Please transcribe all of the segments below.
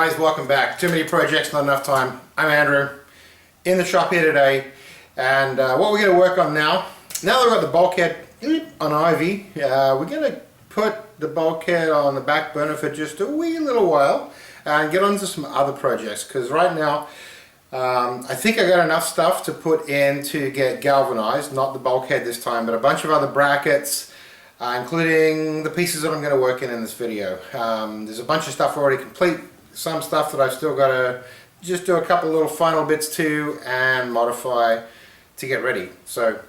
guys, welcome back. Too many projects, not enough time. I'm Andrew, in the shop here today, and what we're going to work on now that we've got the bulkhead on Ivy, we're going to put the bulkhead on the back burner for just a wee little while and get on to some other projects, because right now I think I got enough stuff to put in to get galvanized, not the bulkhead this time, but a bunch of other brackets, including the pieces that I'm going to work in this video. There's a bunch of stuff already complete, some stuff that I've still got to just do a couple little final bits to and modify to get ready. So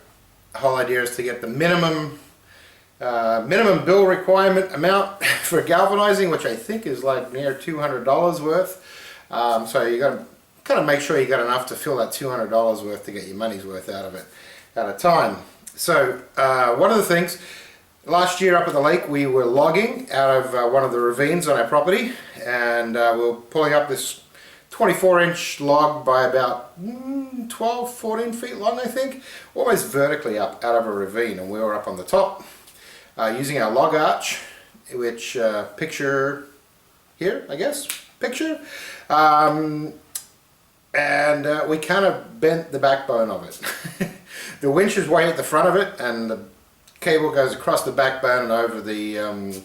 the whole idea is to get the minimum bill requirement amount for galvanizing, which I think is like near $200 worth. So you got to kind of make sure you got enough to fill that $200 worth to get your money's worth out of it at a time. So one of the things, last year up at the lake we were logging out of one of the ravines on our property, and we were pulling up this 24-inch log by about 12-14 feet long, I think, almost vertically up out of a ravine, and we were up on the top using our log arch, which picture here, I guess, picture, and we kind of bent the backbone of it. The winch is way at the front of it, and the cable goes across the backbone and over the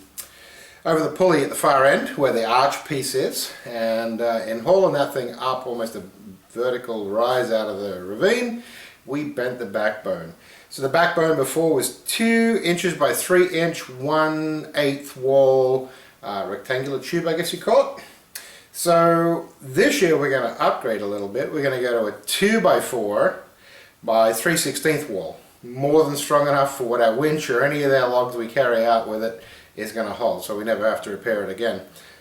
pulley at the far end where the arch piece is, and in hauling that thing up almost a vertical rise out of the ravine, we bent the backbone. So the backbone before was 2 inches by 3 inch 1/8 wall rectangular tube, I guess you call it. So this year we're going to upgrade a little bit. We're going to go to a 2 by 4 by 3/16 wall. More than strong enough for what our winch or any of our logs we carry out with it is going to hold, so we never have to repair it again.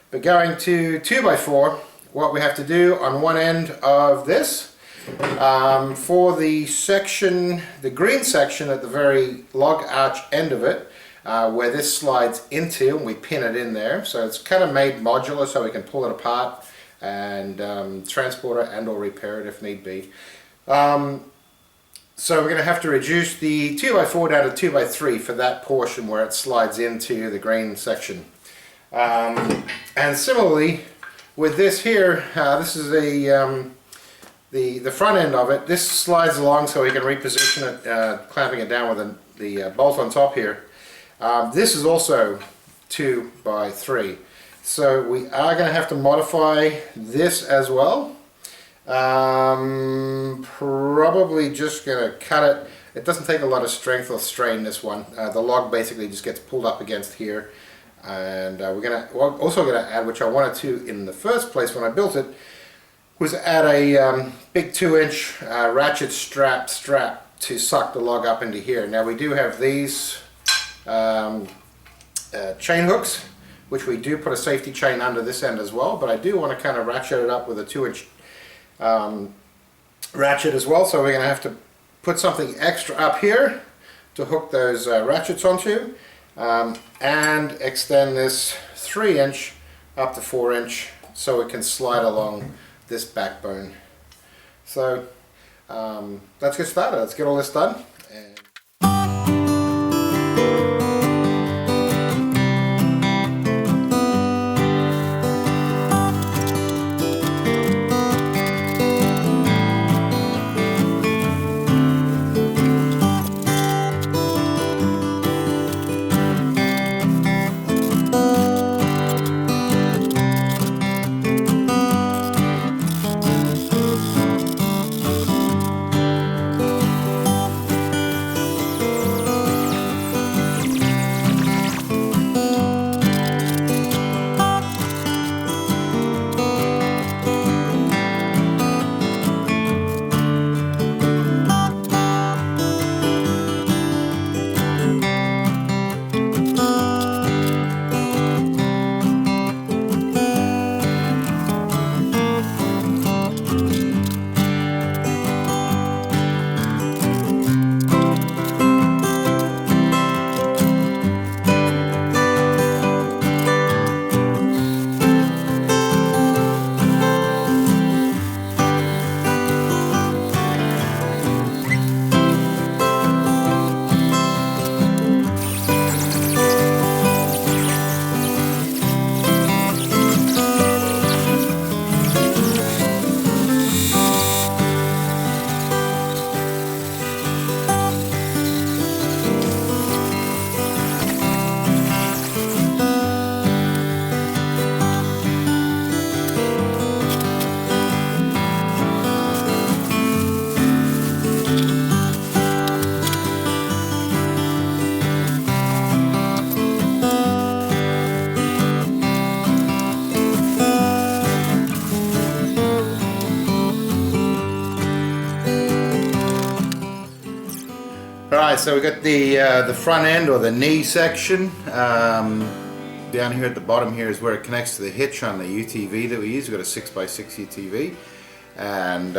But going to 2 by 4, what we have to do on one end of this, for the section, the green section at the very log arch end of it, where this slides into, and we pin it in there, so it's kind of made modular so we can pull it apart and transport it and or repair it if need be. So we're going to have to reduce the 2 by 4 down to 2 by 3 for that portion where it slides into the green section. And similarly with this here, this is the front end of it. This slides along so we can reposition it, clamping it down with the bolt on top here. This is also 2 by 3. So we are going to have to modify this as well. Probably just going to cut it. It doesn't take a lot of strength or strain, this one. The log basically just gets pulled up against here, and we're also going to add, which I wanted to in the first place when I built it, was add a big 2-inch ratchet strap to suck the log up into here. Now we do have these chain hooks, which we do put a safety chain under this end as well, but I do want to kind of ratchet it up with a 2-inch ratchet as well, so we're going to have to put something extra up here to hook those ratchets onto, and extend this 3-inch up to 4-inch so it can slide along this backbone. So let's get started. Let's get all this done. Alright, so we got the front end or the knee section. Down here at the bottom here is where it connects to the hitch on the UTV that we use. We've got a 6x6 UTV. And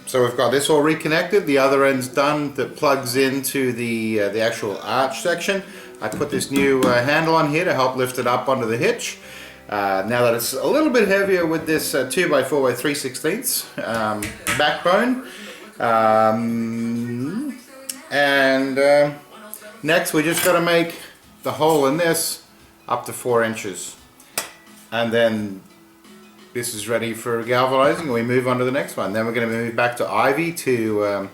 so we've got this all reconnected. The other end's done that plugs into the actual arch section. I put this new handle on here to help lift it up onto the hitch. Now that it's a little bit heavier with this 2x4x3/16 backbone. Next we just got to make the hole in this up to 4 inches, and then this is ready for galvanizing and we move on to the next one. Then we're going to move back to Ivy to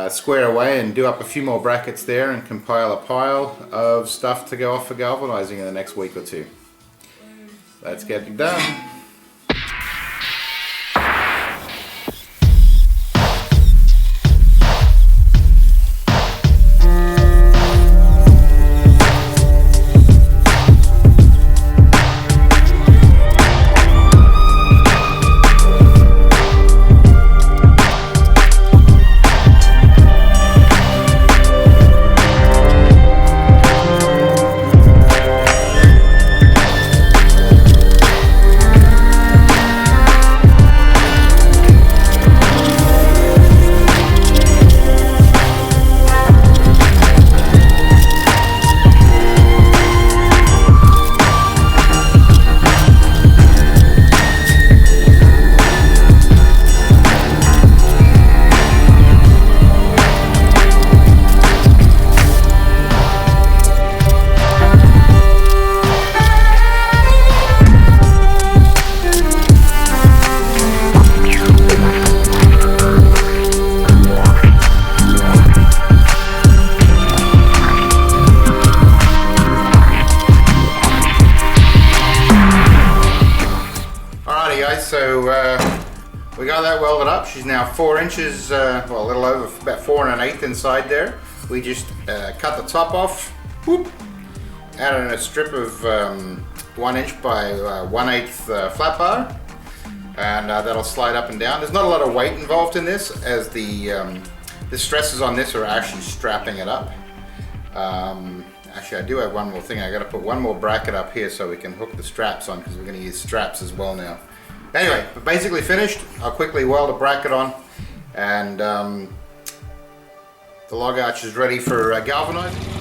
square away and do up a few more brackets there and compile a pile of stuff to go off for galvanizing in the next week or two. Let's get it done. So we got that welded up. She's now 4 inches, well, a little over, about 4 1/8 inside there. We just cut the top off, whoop, added in a strip of 1 inch by 1/8 flat bar, and that'll slide up and down. There's not a lot of weight involved in this, as the stresses on this are actually strapping it up. Actually, I do have one more thing. I got to put one more bracket up here so we can hook the straps on, because we're going to use straps as well now. Anyway, we're basically finished. I'll quickly weld a bracket on, and the log arch is ready for galvanizing.